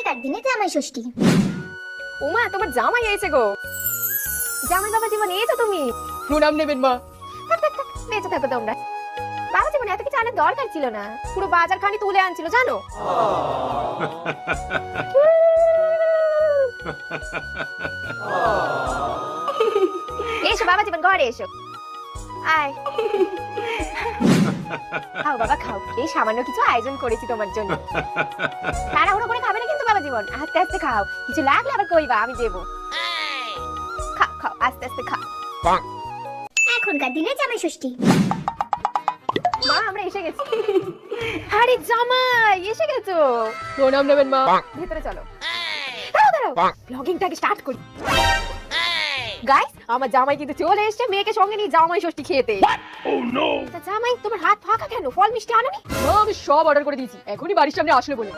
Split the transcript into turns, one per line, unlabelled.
এখনকার দিনে জামাই ষষ্ঠী।
ওমা তোমার জামাই এসে গো। জামাই বাবা জীবন এসো তুমি।
প্রণাম নেবেন মা।
থাক থাক থাক, বেঁচে থাকো তোমরা। বাবা জীবন এত কিছু আনার দরকার ছিল না, পুরো বাজার খানি তুলে আনছিল জানো। এসো বাবা জীবন ঘরে এসো, আয়। খাও বাবা খাও, এই সামান্য কিছু আয়োজন করেছি তোমার জন্য। তাড়াহুড়ো করে খাবে না কিন্তু বাবা জীবন, আস্তে আস্তে খাও, কিছু লাগলে আবার কইবা, আমি দেবো। খাও খাও আস্তে আস্তে খাও।
এখনকার দিনে জামাই ষষ্ঠী।
মা আমরা এসে গেছি। আরে জামাই এসে গেছো,
প্রণাম নেবেন মা।
ভেতরে চলো। দাঁড়াও দাঁড়াও, ব্লগিংটাকে স্টার্ট করি। গাইস আমার জামাই কিন্তু চলে এসেছে মেয়েকে সঙ্গে নিয়ে জামাই ষষ্ঠী খেতে। তা জামাই তোমার হাত ফাঁকা কেন, ফল মিষ্টি আনোনি?
মা আমি সব অর্ডার করে দিয়েছি, এখনই বাড়ির সামনে আসলে বলে।